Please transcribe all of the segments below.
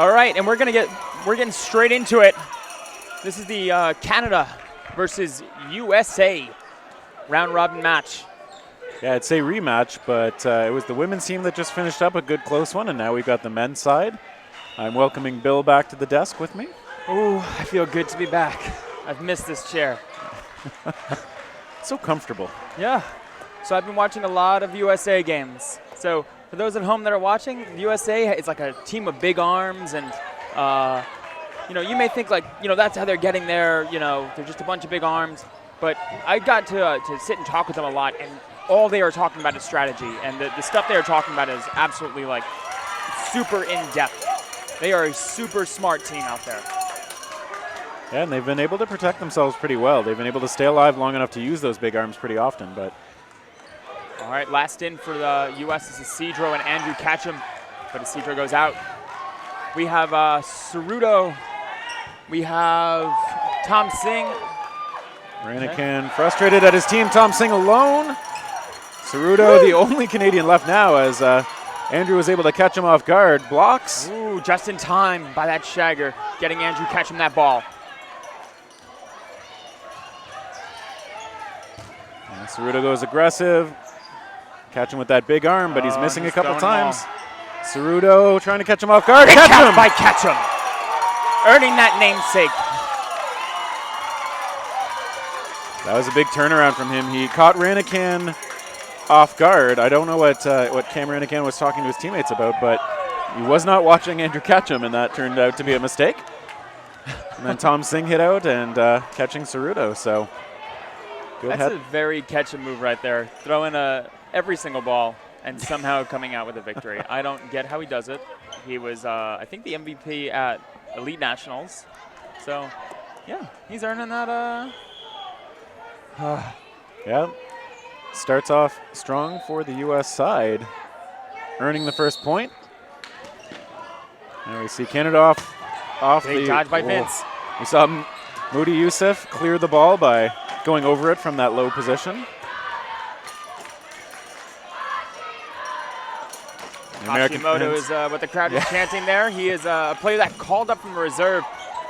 All right, and we're getting straight into it. This is the Canada versus USA round robin match. Yeah, I'd say rematch, but it was the women's team that just finished up a good close one, and now we've got the men's side. I'm welcoming Bill back to the desk with me. Ooh, I feel good to be back. I've missed this chair. So comfortable. Yeah. So I've been watching a lot of USA games. So for those at home that are watching, the USA is like a team of big arms, and you may think like that's how they're getting there. They're just a bunch of big arms. But I got to sit and talk with them a lot, and all they are talking about is strategy, and the stuff they are talking about is absolutely like super in depth. They are a super smart team out there. Yeah, and they've been able to protect themselves pretty well. They've been able to stay alive long enough to use those big arms pretty often. But all right, last in for the U.S. is Isidro and Andrew Catcham, but Isidro goes out. We have Cerudo. We have Tom Singh. Ranican frustrated at his team. Tom Singh alone. Cerudo, the only Canadian left now, as Andrew was able to catch him off guard. Blocks. Ooh, just in time by that shagger, getting Andrew Catcham that ball. And Cerudo goes aggressive. Catch him with that big arm, but he's missing a couple times. Cerudo trying to catch him off guard. Catch him by Catcham, earning that namesake. That was a big turnaround from him. He caught Ranican off guard. I don't know what Cam Ranican was talking to his teammates about, but he was not watching Andrew Catcham, and that turned out to be a mistake. And then Tom Singh hit out and catching Cerudo. So good. That's a very Catcham move right there. Throwing every single ball and somehow coming out with a victory. I don't get how he does it. He was, I think, the MVP at Elite Nationals. So, yeah, he's earning that. Yeah, starts off strong for the U.S. side, earning the first point. And we see Canada off Big the dodge by Vince. We saw Moody Youssef clear the ball by going over it from that low position. Hashimoto is what the crowd is chanting there. He is a player that called up from reserve,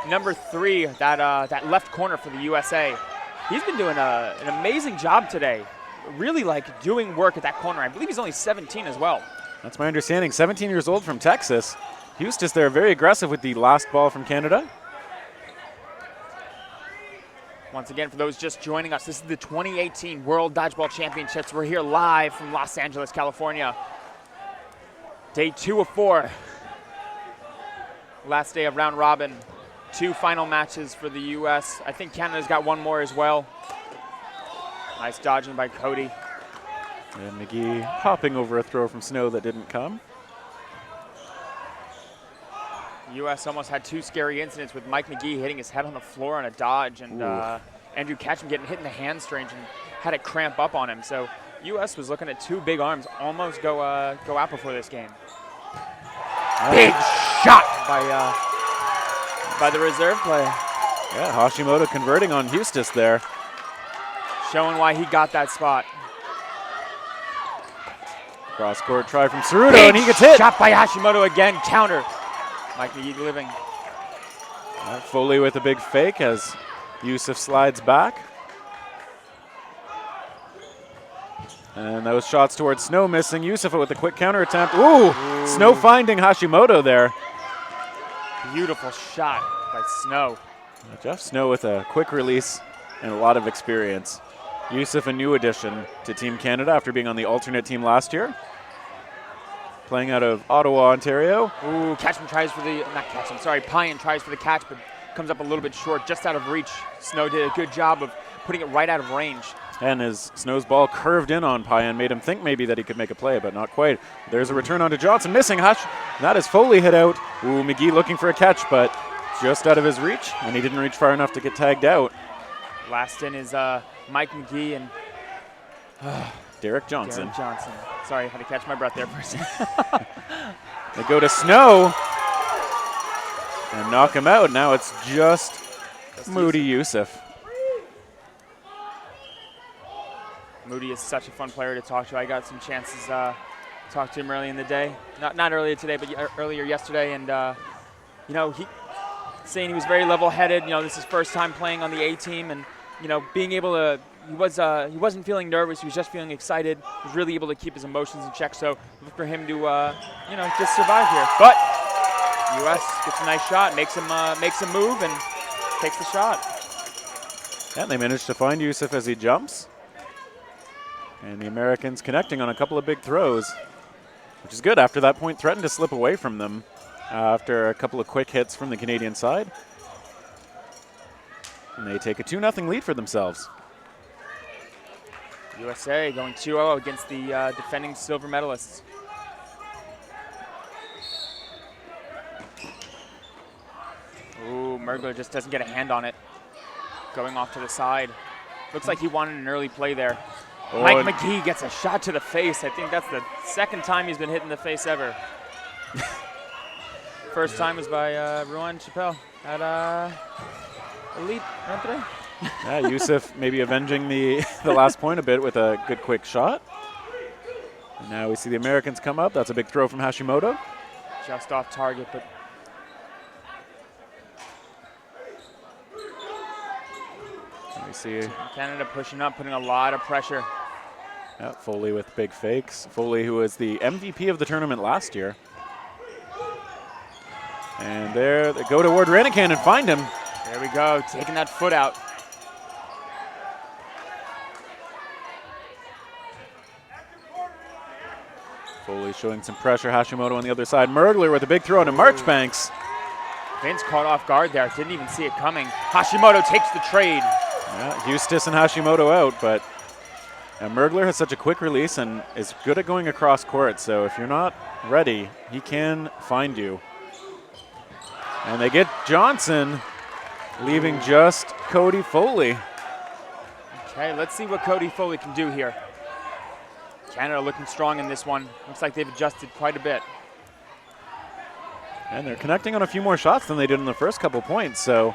number 3, that left corner for the USA. He's been doing an amazing job today, really doing work at that corner. I believe he's only 17 as well. That's my understanding. 17 years old from Texas. Eustace there, very aggressive with the last ball from Canada. Once again, for those just joining us, this is the 2018 World Dodgeball Championships. We're here live from Los Angeles, California. Day 2 of 4. Last day of round robin. 2 final matches for the U.S. I think Canada's got one more as well. Nice dodging by Cody. And McGee hopping over a throw from Snow that didn't come. The U.S. almost had 2 scary incidents with Mike McGee hitting his head on the floor on a dodge, and Andrew Catcham getting hit in the hamstrings and had it cramp up on him. So U.S. was looking at 2 big arms almost go out before this game. Big shot by the reserve player. Yeah, Hashimoto converting on Eustace there. Showing why he got that spot. Cross court try from Cerudo, and he gets hit. Shot by Hashimoto again, counter. Mike McGee living. Foley with a big fake as Yusuf slides back. And those shots towards Snow missing. Yusuf with a quick counter attempt. Ooh. Snow finding Hashimoto there. Beautiful shot by Snow. Jeff Snow with a quick release and a lot of experience. Yusuf, a new addition to Team Canada after being on the alternate team last year. Playing out of Ottawa, Ontario. Ooh, Catcham tries for the, not Catcham, sorry, Pyan tries for the catch, but comes up a little bit short, just out of reach. Snow did a good job of putting it right out of range. And as Snow's ball curved in on Pyan, made him think maybe that he could make a play, but not quite. There's a return onto Johnson, missing Hush. That is Foley hit out. Ooh, McGee looking for a catch, but just out of his reach, and he didn't reach far enough to get tagged out. Last in is Mike McGee and Derek Johnson. Derek Johnson. Sorry, I had to catch my breath there for a second. They go to Snow and knock him out. Now it's just Moody Youssef. Moody is such a fun player to talk to. I got some chances to talk to him early in the day. Not earlier today, but earlier yesterday. And you know, saying he was very level-headed. You know, this is his first time playing on the A team, and you know, being able to, he wasn't feeling nervous. He was just feeling excited. He was really able to keep his emotions in check. So look for him to, you know, just survive here. But U.S. gets a nice shot, makes him move, and takes the shot. And they managed to find Yusuf as he jumps. And the Americans connecting on a couple of big throws, which is good. After that point threatened to slip away from them after a couple of quick hits from the Canadian side. And they take a 2-0 lead for themselves. USA going 2-0 against the defending silver medalists. Ooh, Mergler just doesn't get a hand on it. Going off to the side. Looks like he wanted an early play there. Oh, Mike McGee gets a shot to the face. I think that's the second time he's been hit in the face ever. First time was by Ruan Chappelle at Elite, aren't they? Yeah, Yusuf maybe avenging the last point a bit with a good quick shot. And now we see the Americans come up. That's a big throw from Hashimoto. Just off target, but we see Canada pushing up, putting a lot of pressure. yeah, Foley with big fakes. Foley, who was the MVP of the tournament last year. And there they go toward Ranican and find him. There we go, taking that foot out. Foley showing some pressure. Hashimoto on the other side. Mergler with a big throw into Marchbanks. Vince caught off guard there, didn't even see it coming. Hashimoto takes the trade. Yeah, Eustace and Hashimoto out, but Mergler has such a quick release and is good at going across court, so if you're not ready, he can find you. And they get Johnson, leaving just Cody Foley. Okay, let's see what Cody Foley can do here. Canada looking strong in this one. Looks like they've adjusted quite a bit. And they're connecting on a few more shots than they did in the first couple points, so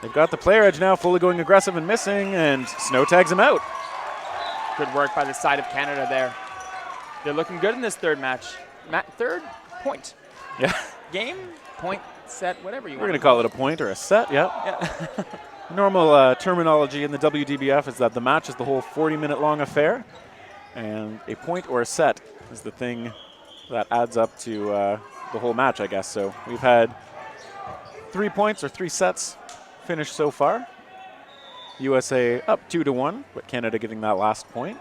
they've got the player edge now, Foley going aggressive and missing, and Snow tags him out. Good work by the side of Canada there. They're looking good in this third match. Third point. Yeah. Game, point, set, whatever you want. We're going to call it a point or a set, yeah. Normal terminology in the WDBF is that the match is the whole 40-minute long affair, and a point or a set is the thing that adds up to the whole match, I guess. So we've had 3 points or 3 sets finished so far. USA up 2-1, but Canada giving that last point.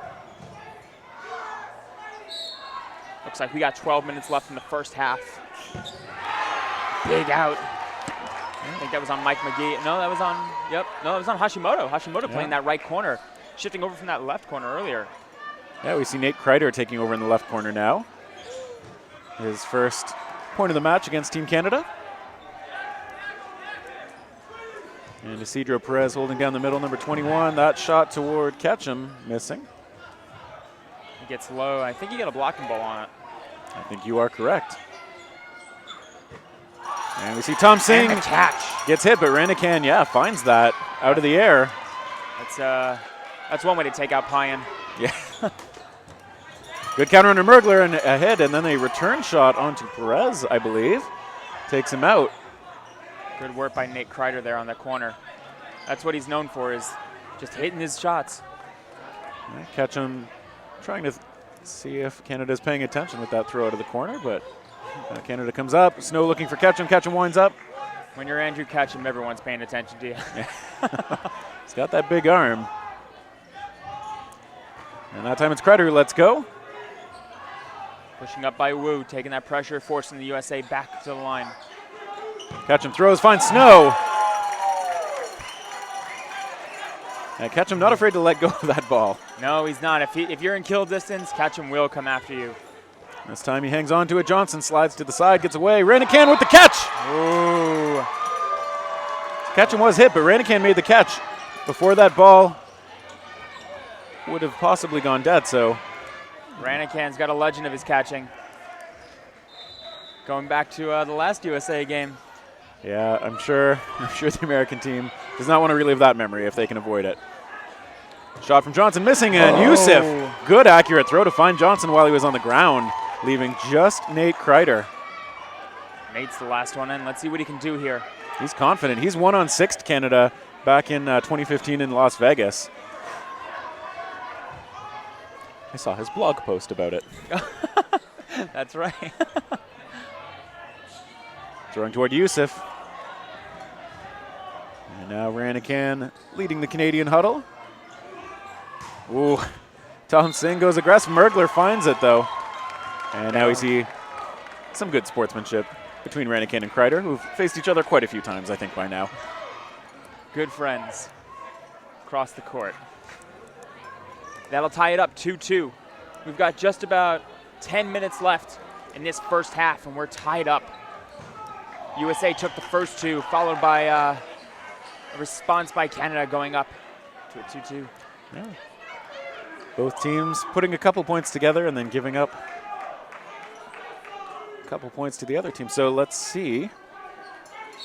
Looks like we got 12 minutes left in the first half. Big out. I think that was on Mike McGee. No, that was on, yep. No, that was on Hashimoto. Hashimoto playing that right corner, shifting over from that left corner earlier. Yeah, we see Nate Kreider taking over in the left corner now. His first point of the match against Team Canada. And Isidro Perez holding down the middle, number 21. That shot toward Ketchum, missing. He gets low. I think he got a blocking ball on it. I think you are correct. And we see Tom Singh catch. Gets hit, but Ranican, yeah, finds that out of the air. That's one way to take out Payan. Yeah. Good counter under Mergler and a hit, and then a return shot onto Perez, I believe. Takes him out. Good work by Nate Kreider there on the corner. That's what he's known for, is just hitting his shots. Yeah, Ketchum trying to see if Canada's paying attention with that throw out of the corner, but Canada comes up. Snow looking for Ketchum. Ketchum winds up. When you're Andrew Ketchum, everyone's paying attention to you. He's got that big arm. And that time it's Kreider who lets go. Pushing up by Wu, taking that pressure, forcing the USA back to the line. Ketchum throws, finds Snow. And Ketchum not afraid to let go of that ball. No, he's not. If you're in kill distance, Ketchum will come after you. This time he hangs on to it. Johnson slides to the side, gets away. Ranican with the catch. Ooh. Ketchum was hit, but Ranican made the catch before that ball would have possibly gone dead. So Ranican's got a legend of his catching. Going back to the last USA game. Yeah, I'm sure the American team does not want to relive that memory if they can avoid it. Shot from Johnson missing, and Yusuf, good accurate throw to find Johnson while he was on the ground, leaving just Nate Kreider. Nate's the last one in. Let's see what he can do here. He's confident. He's won on 6th Canada back in 2015 in Las Vegas. I saw his blog post about it. That's right. Throwing toward Yusuf. And now Ranican leading the Canadian huddle. Ooh, Tom Singh goes aggressive. Mergler finds it though. And now we see some good sportsmanship between Ranican and Kreider, who've faced each other quite a few times, I think, by now. Good friends across the court. That'll tie it up 2-2. We've got just about 10 minutes left in this first half, and we're tied up. USA took the first 2, followed by a response by Canada going up to a 2-2. Yeah. Both teams putting a couple points together and then giving up a couple points to the other team. So let's see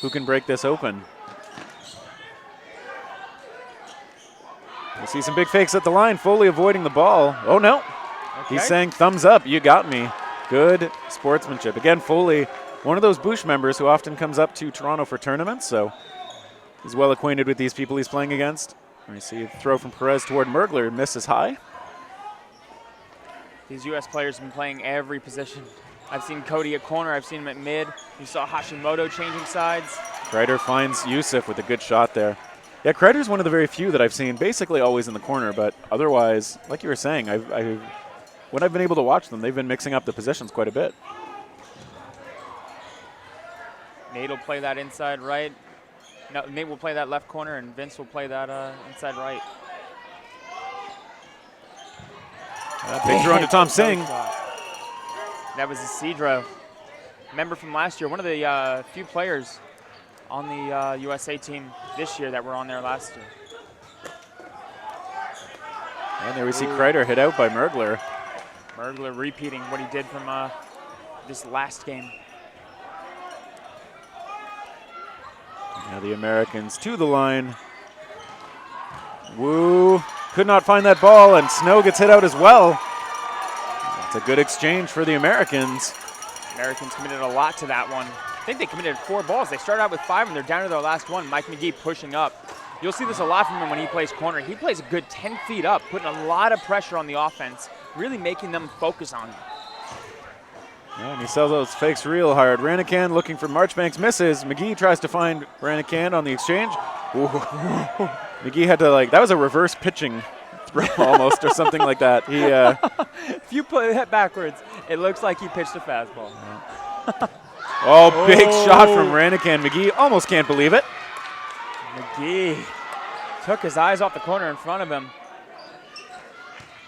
who can break this open. We'll see some big fakes at the line. Foley avoiding the ball. Oh, no. Okay. He's saying thumbs up. You got me. Good sportsmanship. Again, Foley, one of those Bush members who often comes up to Toronto for tournaments, so he's well acquainted with these people he's playing against. We see a throw from Perez toward Mergler. Misses high. These U.S. players have been playing every position. I've seen Cody at corner. I've seen him at mid. You saw Hashimoto changing sides. Kreider finds Yusuf with a good shot there. Yeah, Kreider's one of the very few that I've seen basically always in the corner, but otherwise, like you were saying, when I've been able to watch them, they've been mixing up the positions quite a bit. Nate will play that inside right. No, Nate will play that left corner, and Vince will play that inside right. Big throw into Tom Singh. That was Isidro. Member from last year, one of the few players on the USA team this year that were on there last year. And there we see Kreider hit out by Mergler. Mergler repeating what he did from this last game. Now the Americans to the line. Wu could not find that ball, and Snow gets hit out as well. It's a good exchange for the Americans. Americans committed a lot to that one. I think they committed 4 balls. They started out with 5, and they're down to their last one. Mike McGee pushing up. You'll see this a lot from him when he plays corner. He plays a good 10 feet up, putting a lot of pressure on the offense, really making them focus on him. Yeah, and he sells those fakes real hard. Ranican looking for Marchbanks, misses. McGee tries to find Ranican on the exchange. Ooh. McGee had to, that was a reverse pitching throw almost or something like that. He, if you play that backwards, it looks like he pitched a fastball. Oh, big shot from Ranican. McGee almost can't believe it. McGee took his eyes off the corner in front of him.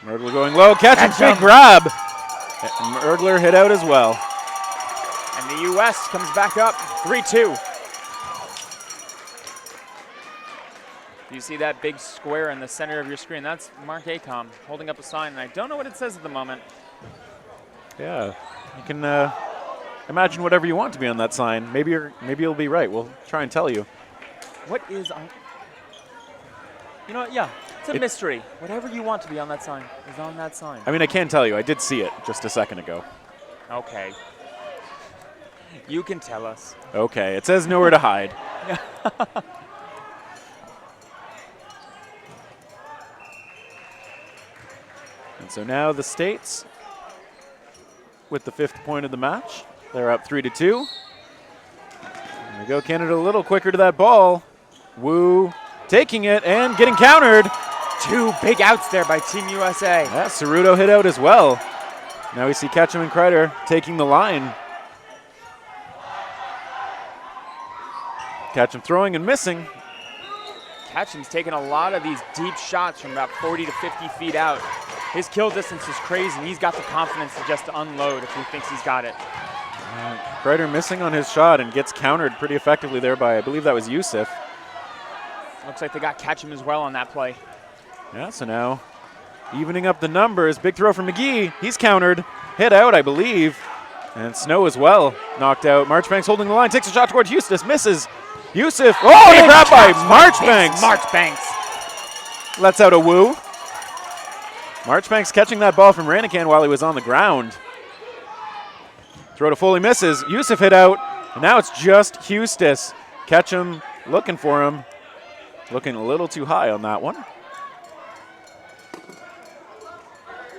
Mergler going low, catching, big grab. Mergler hit out as well. And the U.S. comes back up 3-2. You see that big square in the center of your screen? That's Mark Acom holding up a sign, and I don't know what it says at the moment. Yeah, you can imagine whatever you want to be on that sign. Maybe you'll be right. We'll try and tell you. What is on? You know what? Yeah, it's a mystery. Whatever you want to be on that sign is on that sign. I mean, I can tell you. I did see it just a second ago. Okay. You can tell us. Okay. It says nowhere to hide. And so now the States with the 5th point of the match. They're up 3-2. There we go. Canada a little quicker to that ball. Wu taking it and getting countered. 2 big outs there by Team USA. Yeah, Ceruto hit out as well. Now we see Ketchum and Kreider taking the line. Ketchum throwing and missing. Ketchum's taking a lot of these deep shots from about 40 to 50 feet out. His kill distance is crazy, and he's got the confidence to just unload if he thinks he's got it. Kreider missing on his shot and gets countered pretty effectively there by, I believe that was Yusuf. Looks like they got Ketchum as well on that play. Yeah, so now evening up the numbers. Big throw from McGee. He's countered. Hit out, I believe. And Snow as well knocked out. Marchbanks holding the line. Takes a shot towards Eustace. Misses. Yusuf. Oh, and a grab by Marchbanks. Marchbanks. Lets out a Wu. Marchbanks catching that ball from Ranican while he was on the ground. Throw to Foley misses. Yusuf hit out. And now it's just Hustis. Ketchum looking for him. Looking a little too high on that one.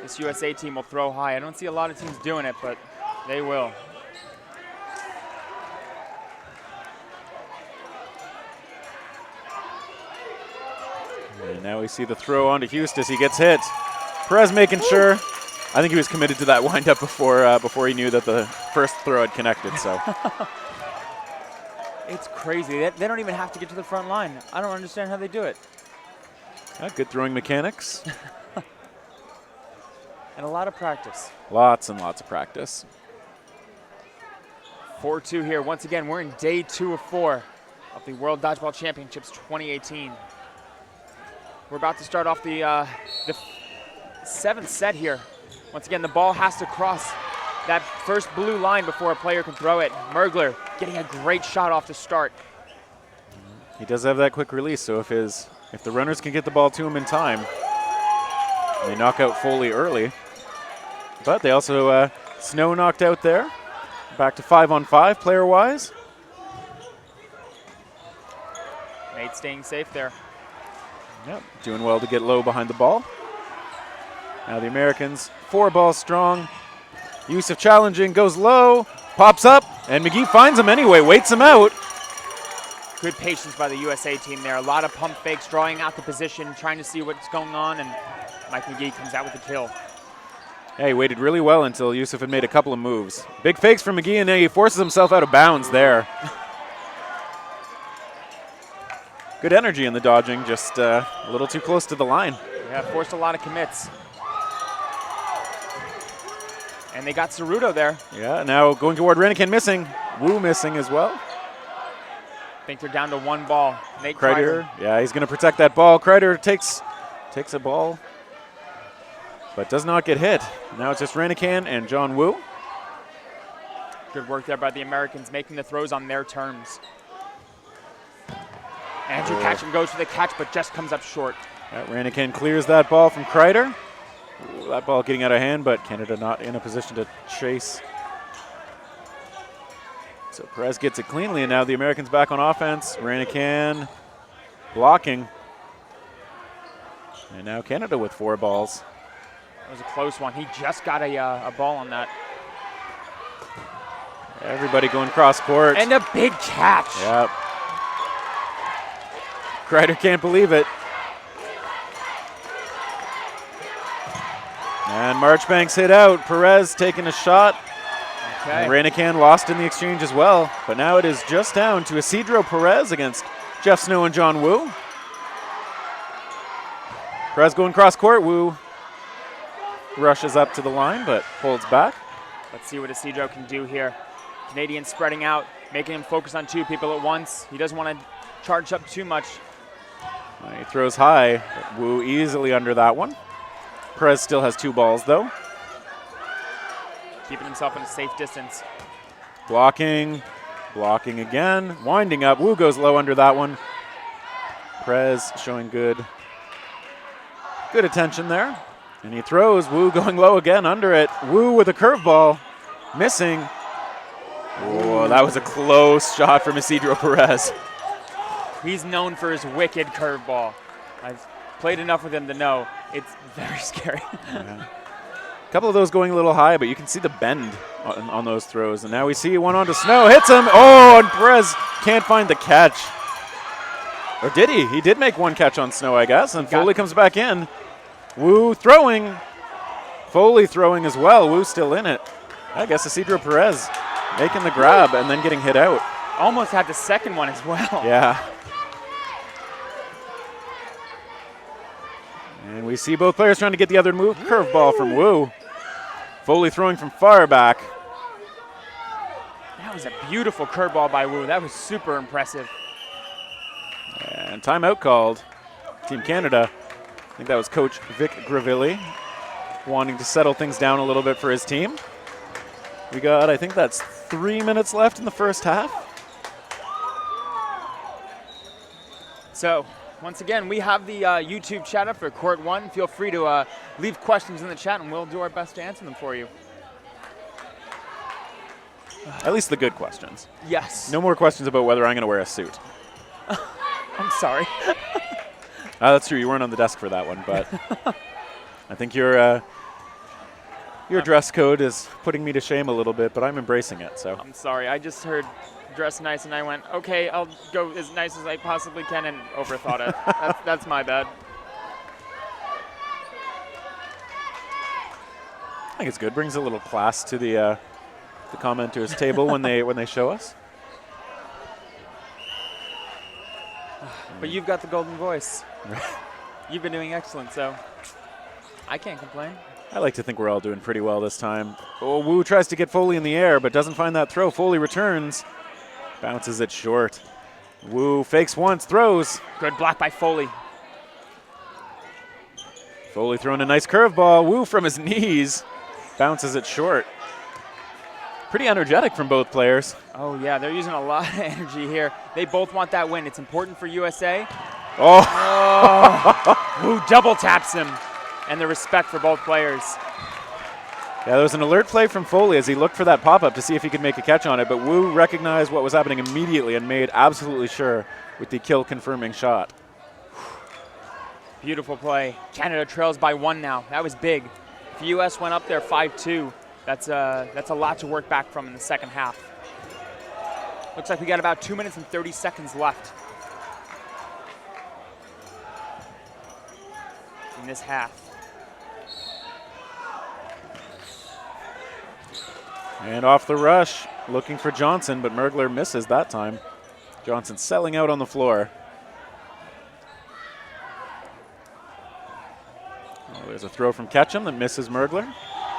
This USA team will throw high. I don't see a lot of teams doing it, but they will. And now we see the throw onto Hustis. He gets hit. Perez making sure. I think he was committed to that windup before he knew that the first throw had connected. So it's crazy. They don't even have to get to the front line. I don't understand how they do it. Good throwing mechanics. And a lot of practice. Lots and lots of practice. 4-2 here. Once again, we're in day 2 of 4 of the World Dodgeball Championships 2018. We're about to start off the 7th set here. Once again, the ball has to cross that first blue line before a player can throw it. Mergler getting a great shot off the start. He does have that quick release, so if the runners can get the ball to him in time, they knock out Foley early. But they also Snow knocked out there. Back to 5-on-5 player-wise. Nate staying safe there. Yep, doing well to get low behind the ball. Now the Americans, 4 balls strong. Yusuf challenging, goes low, pops up, and McGee finds him anyway, waits him out. Good patience by the USA team there. A lot of pump fakes, drawing out the position, trying to see what's going on, and Mike McGee comes out with the kill. Yeah, he waited really well until Yusuf had made a couple of moves. Big fakes from McGee, and then he forces himself out of bounds there. Good energy in the dodging, just a little too close to the line. Yeah, forced a lot of commits. And they got Ceruto there. Yeah, now going toward Renican missing. Wu missing as well. I think they're down to 1 ball. Nate Kreider, yeah, he's going to protect that ball. Kreider takes a ball, but does not get hit. Now it's just Renican and John Wu. Good work there by the Americans, making the throws on their terms. Andrew Ketchum goes for the catch, but just comes up short. Yeah, Renican clears that ball from Kreider. Ooh, that ball getting out of hand, but Canada not in a position to chase. So Perez gets it cleanly, and now the Americans back on offense. Renican blocking. And now Canada with 4 balls. That was a close one. He just got a ball on that. Everybody going cross court. And a big catch. Yep. Kreider can't believe it. And Marchbanks hit out. Perez taking a shot. Okay. Renican lost in the exchange as well. But now it is just down to Isidro Perez against Jeff Snow and John Wu. Perez going cross court. Wu rushes up to the line, but holds back. Let's see what Isidro can do here. Canadian spreading out, making him focus on 2 people at once. He doesn't want to charge up too much. He throws high. Wu easily under that one. Perez still has 2 balls, though. Keeping himself in a safe distance. Blocking. Blocking again. Winding up. Wu goes low under that one. Perez showing good attention there. And he throws. Wu going low again under it. Wu with a curveball. Missing. Oh, that was a close shot from Isidro Perez. He's known for his wicked curveball. I've played enough with him to know it's very scary. Yeah. A couple of those going a little high, but you can see the bend on those throws. And now we see one onto Snow. Hits him. Oh, and Perez can't find the catch. Or did he? He did make 1 catch on Snow, I guess. And Foley comes back in. Wu throwing. Foley throwing as well. Wu still in it. I guess Isidro Perez making the grab and then getting hit out. Almost had the second one as well. Yeah. And we see both players trying to get the other move. Curveball from Wu. Foley throwing from far back. That was a beautiful curveball by Wu. That was super impressive. And timeout called. Team Canada. I think that was Coach Vic Gravilli wanting to settle things down a little bit for his team. We got, I think that's 3 minutes left in the first half. So, once again, we have the YouTube chat up for Court 1. Feel free to leave questions in the chat, and we'll do our best to answer them for you. At least the good questions. Yes. No more questions about whether I'm going to wear a suit. I'm sorry. That's true. You weren't on the desk for that one, but I think your dress code is putting me to shame a little bit, but I'm embracing it. So I'm sorry. I just heard dress nice, and I went, okay, I'll go as nice as I possibly can, and overthought it. That's my bad. I think it's good. Brings a little class to the commenters table when they show us. But you've got the golden voice. You've been doing excellent, so I can't complain. I like to think we're all doing pretty well this time. Oh, Wu tries to get Foley in the air, but doesn't find that throw. Foley returns. Bounces it short. Wu fakes once, throws. Good block by Foley. Foley throwing a nice curveball. Wu from his knees. Bounces it short. Pretty energetic from both players. Oh, yeah, they're using a lot of energy here. They both want that win. It's important for USA. Oh! Wu double taps him. And the respect for both players. Yeah, there was an alert play from Foley as he looked for that pop-up to see if he could make a catch on it, but Wu recognized what was happening immediately and made absolutely sure with the kill-confirming shot. Beautiful play. Canada trails by 1 now. That was big. If the U.S. went up there 5-2, that's a lot to work back from in the second half. Looks like we got about 2 minutes and 30 seconds left in this half. And off the rush, looking for Johnson, but Mergler misses that time. Johnson selling out on the floor. Oh, there's a throw from Ketchum that misses Mergler.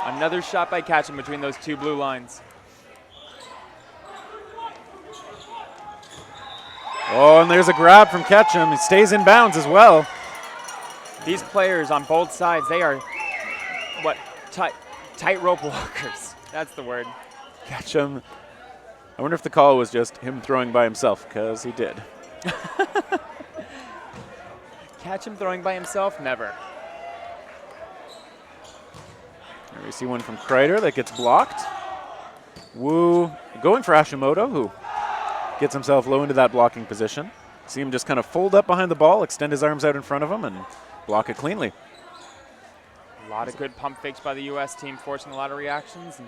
Another shot by Ketchum between those two blue lines. Oh, and there's a grab from Ketchum. He stays in bounds as well. These players on both sides, they are, tightrope walkers. That's the word. Ketchum. I wonder if the call was just him throwing by himself, because he did. Ketchum throwing by himself? Never. Here we see one from Kreider that gets blocked. Wu going for Hashimoto, who gets himself low into that blocking position. See him just kind of fold up behind the ball, extend his arms out in front of him, and block it cleanly. A lot of good pump fakes by the U.S. team, forcing a lot of reactions and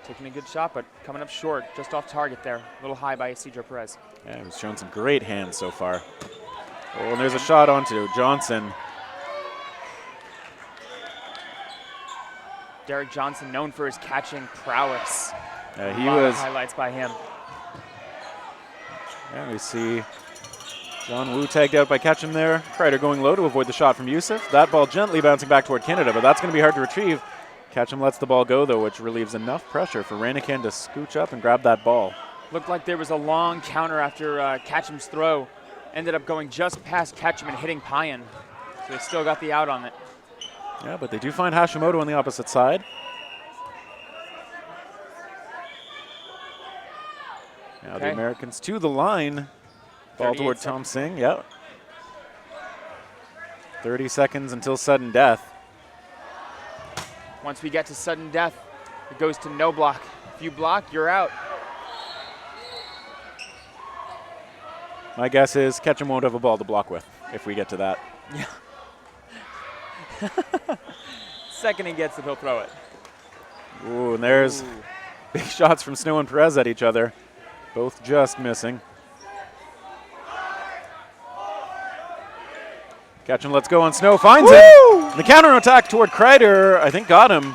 taking a good shot, but coming up short, just off target there. A little high by Isidro Perez. Yeah, he's shown some great hands so far. Oh, and there's a shot onto Johnson. Derek Johnson, known for his catching prowess. He was highlights by him. Yeah, we see John Wu tagged out by Ketchum there. Kreider going low to avoid the shot from Youssef. That ball gently bouncing back toward Canada, but that's going to be hard to retrieve. Ketchum lets the ball go, though, which relieves enough pressure for Ranikan to scooch up and grab that ball. Looked like there was a long counter after Ketchum's throw. Ended up going just past Ketchum and hitting Payan. So they still got the out on it. Yeah, but they do find Hashimoto on the opposite side. Now the Americans to the line. Ball toward Tom Singh, yeah. 30 seconds until sudden death. Once we get to sudden death, it goes to no block. If you block, you're out. My guess is Ketchum won't have a ball to block with if we get to that. Yeah. Second he gets it, he'll throw it. Ooh, and there's big shots from Snow and Perez at each other. Both just missing. Ketchum lets go on Snow, finds it. And the counterattack toward Kreider, I think got him.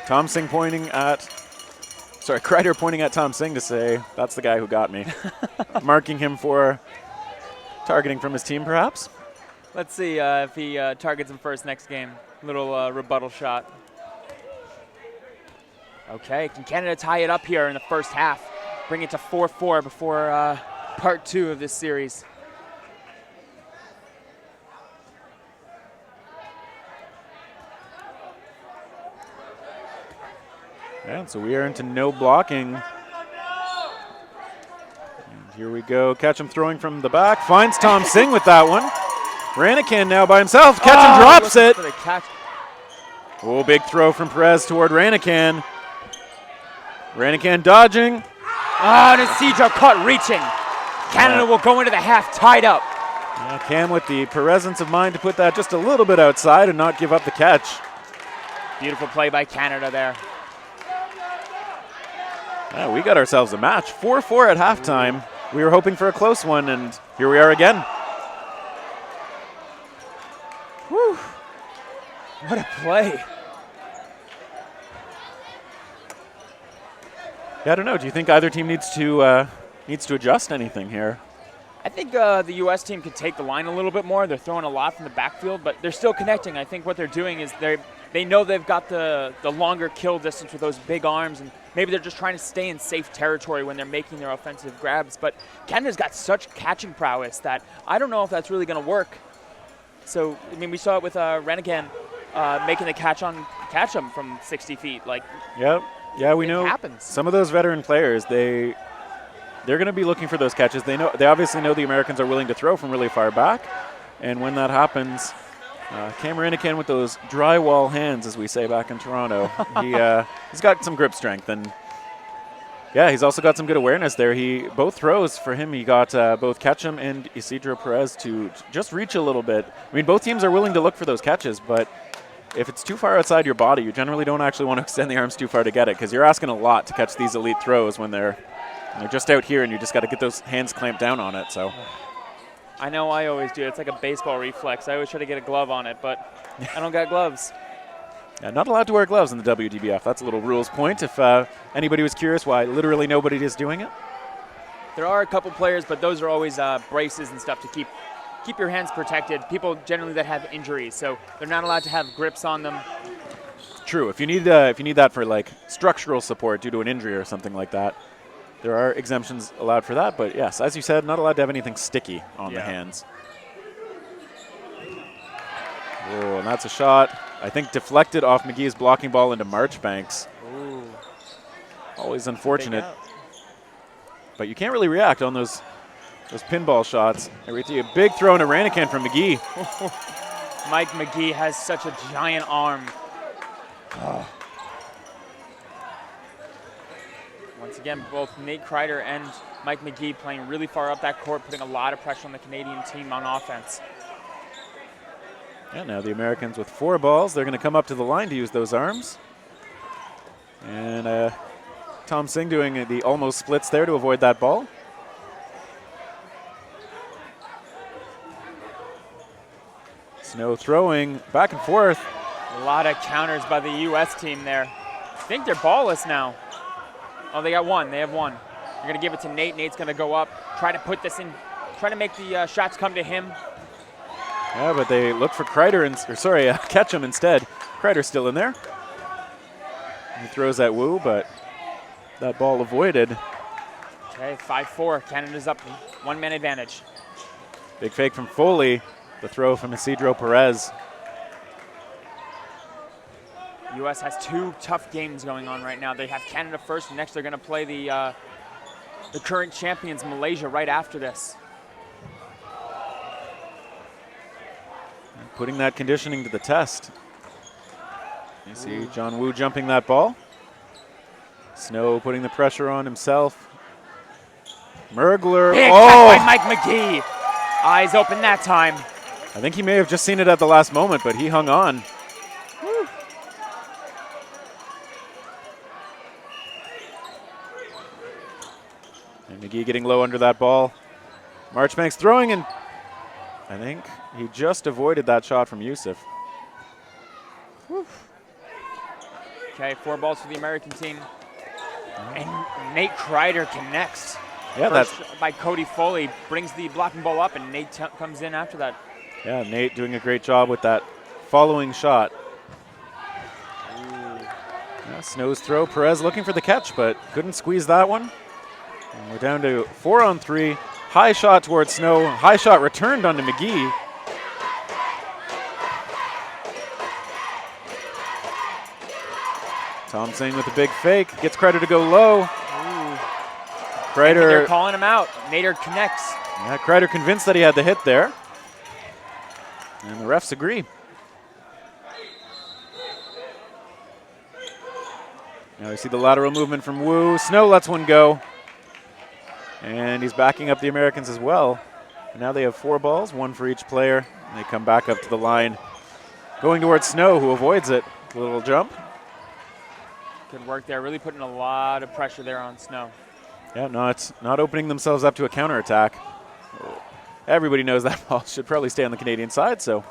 Tom Singh Kreider pointing at Tom Singh to say, that's the guy who got me. Marking him for targeting from his team, perhaps. Let's see if he targets him first next game. Little rebuttal shot. Okay, can Canada tie it up here in the first half? Bring it to 4-4 before part 2 of this series. Yeah, so we are into no blocking. And here we go. Ketchum throwing from the back. Finds Tom Singh with that one. Ranikan now by himself. Ketchum drops it. Oh, big throw from Perez toward Ranikan. Ranakan dodging. Oh, and Isidro caught reaching. Canada will go into the half tied up. Yeah, Cam with the presence of mind to put that just a little bit outside and not give up the catch. Beautiful play by Canada there. Yeah, we got ourselves a match. 4-4 at halftime. We were hoping for a close one, and here we are again. Whew. What a play. Yeah, I don't know. Do you think either team needs to adjust anything here? I think the U.S. team could take the line a little bit more. They're throwing a lot from the backfield, but they're still connecting. I think what they're doing is they know they've got the longer kill distance with those big arms, and maybe they're just trying to stay in safe territory when they're making their offensive grabs. But Canada's got such catching prowess that I don't know if that's really going to work. So, I mean, we saw it with Ranakan making the catch him from 60 feet. Like, yep. Yeah, we know happens. Some of those veteran players, they're going to be looking for those catches. They obviously know the Americans are willing to throw from really far back, and when that happens, Cam Ranakan with those drywall hands, as we say back in Toronto, he's got some grip strength, and yeah, he's also got some good awareness there. Both throws for him, he got both Ketchum and Isidro Perez to just reach a little bit. I mean, both teams are willing to look for those catches, but if it's too far outside your body, you generally don't actually want to extend the arms too far to get it, because you're asking a lot to catch these elite throws when they're just out here, and you just got to get those hands clamped down on it. So I know I always do. It's like a baseball reflex. I always try to get a glove on it, but I don't got gloves. Yeah, not allowed to wear gloves in the WDBF. That's a little rules point. If anybody was curious why literally nobody is doing it. There are a couple players, but those are always braces and stuff to keep your hands protected. People generally that have injuries, so they're not allowed to have grips on them. True. If you need that for like structural support due to an injury or something like that, there are exemptions allowed for that. But yes, as you said, not allowed to have anything sticky on the hands. Oh, and that's a shot, I think, deflected off McGee's blocking ball into Marchbanks. Ooh. Always unfortunate. But you can't really react on those pinball shots. A big throw into Ranakan from McGee. Mike McGee has such a giant arm. Oh. Once again, both Nate Kreider and Mike McGee playing really far up that court, putting a lot of pressure on the Canadian team on offense. Yeah, now the Americans with 4 balls. They're going to come up to the line to use those arms. And Tom Singh doing the almost splits there to avoid that ball. Snow throwing back and forth. A lot of counters by the U.S. team there. I think they're ballless now. Oh, they got one. They have one. They're going to give it to Nate. Nate's going to go up, try to put this in, try to make the shots come to him. Yeah, but they look for Kreider, Ketchum instead. Kreider's still in there. He throws at Wu, but that ball avoided. Okay, 5-4. Canada's up 1-man advantage. Big fake from Foley. The throw from Isidro Perez. U.S. has 2 tough games going on right now. They have Canada first, and next they're going to play the current champions, Malaysia, right after this. And putting that conditioning to the test. You see John Wu jumping that ball. Snow putting the pressure on himself. Mergler. Big by Mike McGee. Eyes open that time. I think he may have just seen it at the last moment, but he hung on. Woo. And McGee getting low under that ball. Marchbanks throwing, and I think he just avoided that shot from Yusuf. Woo. Okay, 4 balls for the American team. And Nate Kreider connects. Yeah, that's by Cody Foley, brings the blocking ball up, and Nate comes in after that. Yeah, Nate doing a great job with that following shot. Yeah, Snow's throw. Perez looking for the catch, but couldn't squeeze that one. And we're down to 4-on-3. High shot towards Snow. High shot returned onto McGee. Tom Singh with a big fake. Gets Kreider to go low. Kreider. They're calling him out. Nader connects. Yeah, Kreider convinced that he had the hit there. And the refs agree. Now we see the lateral movement from Wu. Snow lets one go. And he's backing up the Americans as well. And now they have 4 balls, 1 for each player. And they come back up to the line. Going towards Snow, who avoids it. Little jump. Good work there. Really putting a lot of pressure there on Snow. Yeah, no, it's not opening themselves up to a counterattack. Everybody knows that ball should probably stay on the Canadian side, so.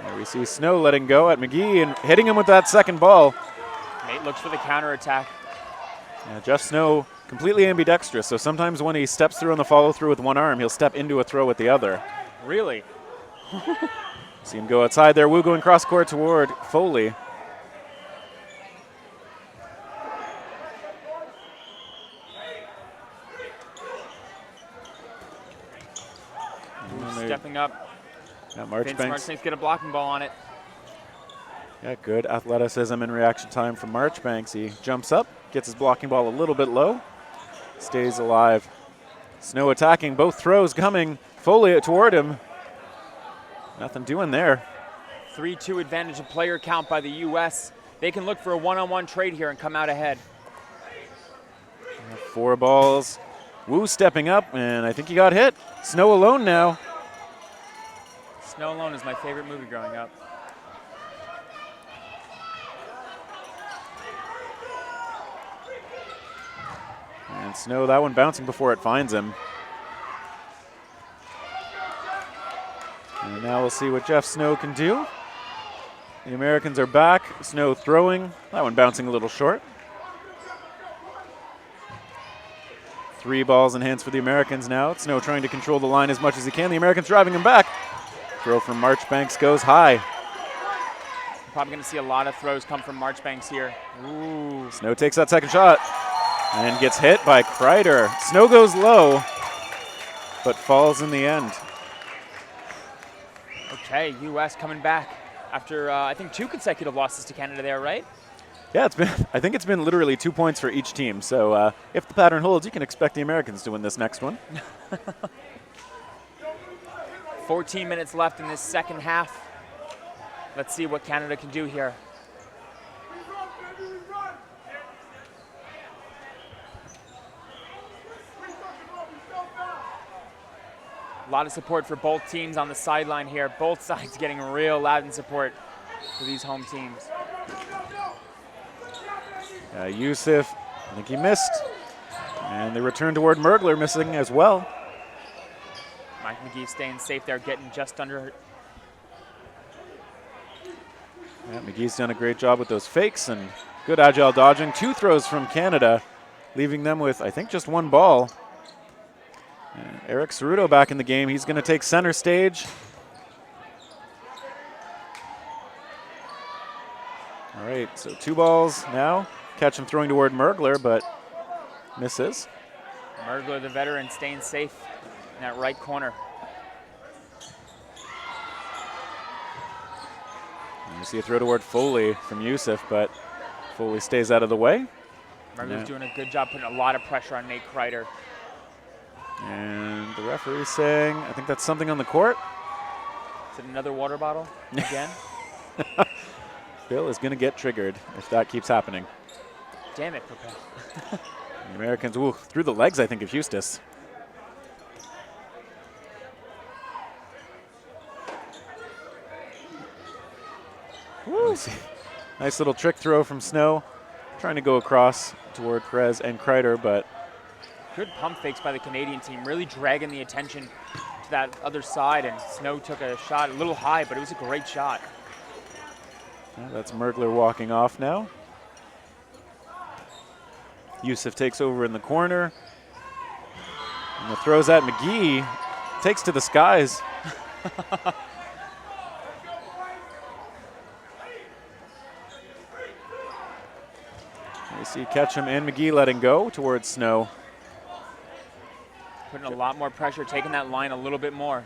There we see Snow letting go at McGee and hitting him with that second ball. Nate looks for the counterattack. Yeah, Jeff Snow completely ambidextrous, so sometimes when he steps through on the follow-through with one arm, he'll step into a throw with the other. Really? See him go outside there. Wu going cross-court toward Foley. Stepping up. Yeah, Vince Marchbanks get a blocking ball on it. Yeah, good athleticism and reaction time from Marchbanks. He jumps up, gets his blocking ball a little bit low, stays alive. Snow attacking, both throws coming. Foley toward him. Nothing doing there. 3-2 advantage of player count by the U.S. They can look for a one-on-one trade here and come out ahead. 4 balls. Wu stepping up, and I think he got hit. Snow alone now. Snow Alone is my favorite movie growing up. And Snow, that one bouncing before it finds him. And now we'll see what Jeff Snow can do. The Americans are back. Snow throwing. That one bouncing a little short. 3 balls in hands for the Americans now. Snow trying to control the line as much as he can. The Americans driving him back. Throw from Marchbanks goes high. Probably going to see a lot of throws come from Marchbanks here. Ooh. Snow takes that second shot and gets hit by Kreider. Snow goes low, but falls in the end. Okay, U.S. coming back after, I think, 2 consecutive losses to Canada there, right? Yeah, I think it's been literally 2 points for each team. So if the pattern holds, you can expect the Americans to win this next one. 14 minutes left in this second half. Let's see what Canada can do here. A lot of support for both teams on the sideline here. Both sides getting real loud in support for these home teams. Yusuf, I think he missed. And they return toward Mergler, missing as well. Mike McGee staying safe there, getting just under. Yeah, McGee's done a great job with those fakes and good agile dodging. 2 throws from Canada, leaving them with, I think, just 1 ball. Eric Ceruto back in the game. He's going to take center stage. All right, so 2 balls now. Catch him throwing toward Mergler, but misses. Mergler, the veteran, staying safe in that right corner. And you see a throw toward Foley from Yusuf, but Foley stays out of the way. Mergler's doing a good job putting a lot of pressure on Nate Kreider. And the referee's saying, I think that's something on the court. Is it another water bottle again? Bill is going to get triggered if that keeps happening. Damn it, Propel. The Americans, through the legs, I think, of Eustace. Nice little trick throw from Snow. Trying to go across toward Perez and Kreider, but good pump fakes by the Canadian team, really dragging the attention to that other side, and Snow took a shot a little high, but it was a great shot. Yeah, that's Mergler walking off now. Yusuf takes over in the corner. And the throws at McGee. Takes to the skies. You see Ketchum and McGee letting go towards Snow. Putting a lot more pressure, taking that line a little bit more.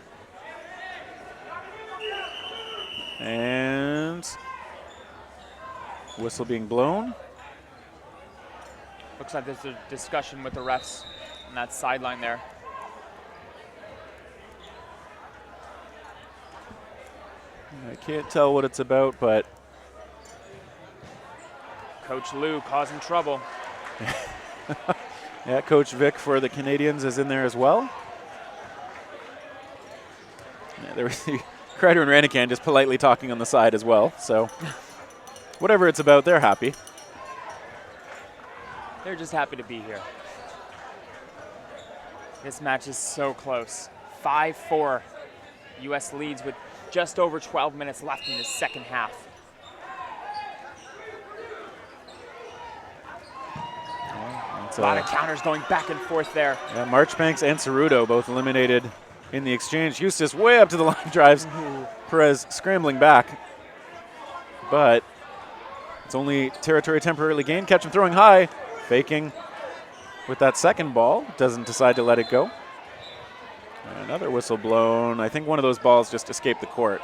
And whistle being blown. Looks like there's a discussion with the refs on that sideline there. I can't tell what it's about, but Coach Lou causing trouble. yeah, Coach Vic for the Canadians is in there as well. Yeah, there was Kreider and Ranican just politely talking on the side as well. So whatever it's about, they're happy. They're just happy to be here. This match is so close. 5-4. U.S. leads with just over 12 minutes left in the second half. A lot of counters going back and forth there. Yeah, Marchbanks and Ceruto both eliminated in the exchange. Eustace way up to the line drives. Perez scrambling back. But it's only territory temporarily gained. Ketchum throwing high, faking with that second ball. Doesn't decide to let it go. Another whistle blown. I think one of those balls just escaped the court.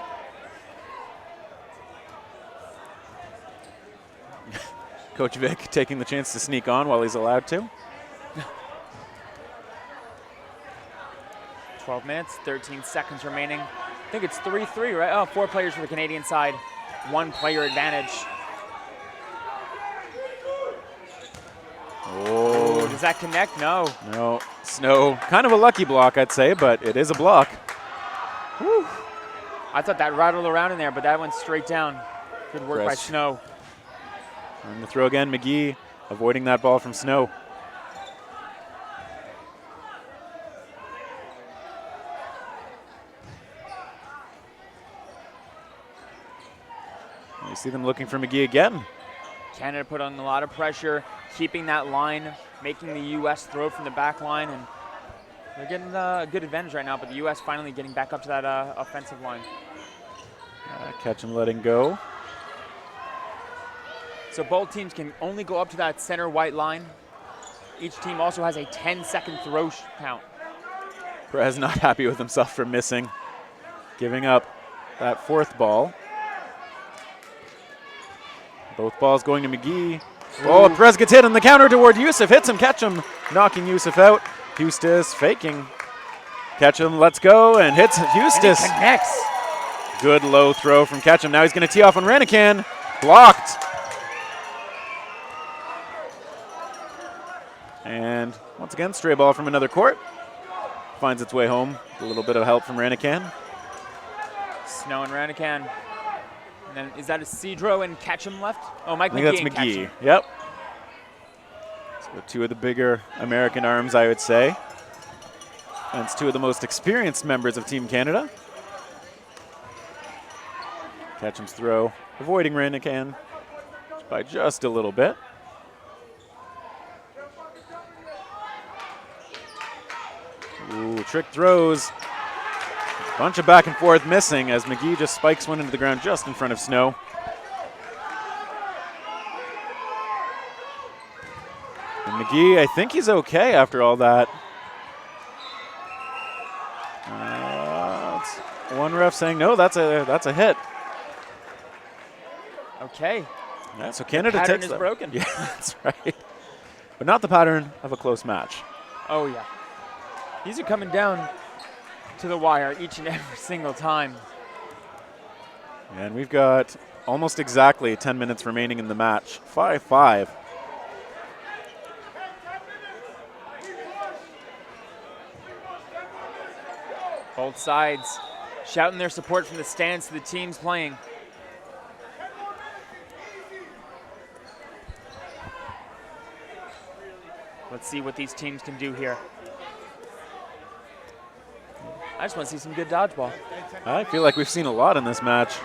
Coach Vic taking the chance to sneak on while he's allowed to. 12 minutes, 13 seconds remaining. I think it's 3-3, right? Oh, 4 players for the Canadian side. 1 player advantage. Oh, does that connect? No. No. Snow, kind of a lucky block, I'd say, but it is a block. Whew. I thought that rattled around in there, but that went straight down. Good work by Snow. And the throw again, McGee avoiding that ball from Snow. You see them looking for McGee again. Canada put on a lot of pressure, keeping that line, making the U.S. throw from the back line, and they're getting a good advantage right now, but the U.S. finally getting back up to that offensive line. Ketchum letting go. So both teams can only go up to that center white line. Each team also has a 10-second throw count. Perez not happy with himself for missing, giving up that fourth ball. Both balls going to McGee. Ooh. Oh, Perez gets hit on the counter toward Yusuf. Hits him, Ketchum knocking Yusuf out. Eustace faking. Ketchum lets go and hits Eustace. And it connects. Good low throw from Ketchum. Now he's going to tee off on Ranican. Blocked. And once again, stray ball from another court. Finds its way home. A little bit of help from Ranican. Snow and Ranican. And then is that a Cedro and Ketchum left? Oh, Mike McGee. I think that's McGee. Ketchum. Yep. So 2 of the bigger American arms, I would say. And it's 2 of the most experienced members of Team Canada. Ketchum's throw, avoiding Ranican by just a little bit. Ooh, trick throws. Bunch of back and forth missing as McGee just spikes one into the ground just in front of Snow. And McGee, I think he's okay after all that. One ref saying no, that's a hit. Okay. Yeah, so Canada the pattern takes is broken. Yeah, that's right. But not the pattern of a close match. Oh yeah. These are coming down to the wire each and every single time. And we've got almost exactly 10 minutes remaining in the match. 5-5. Both sides shouting their support from the stands to the teams playing. Let's see what these teams can do here. I just want to see some good dodgeball. I feel like we've seen a lot in this match.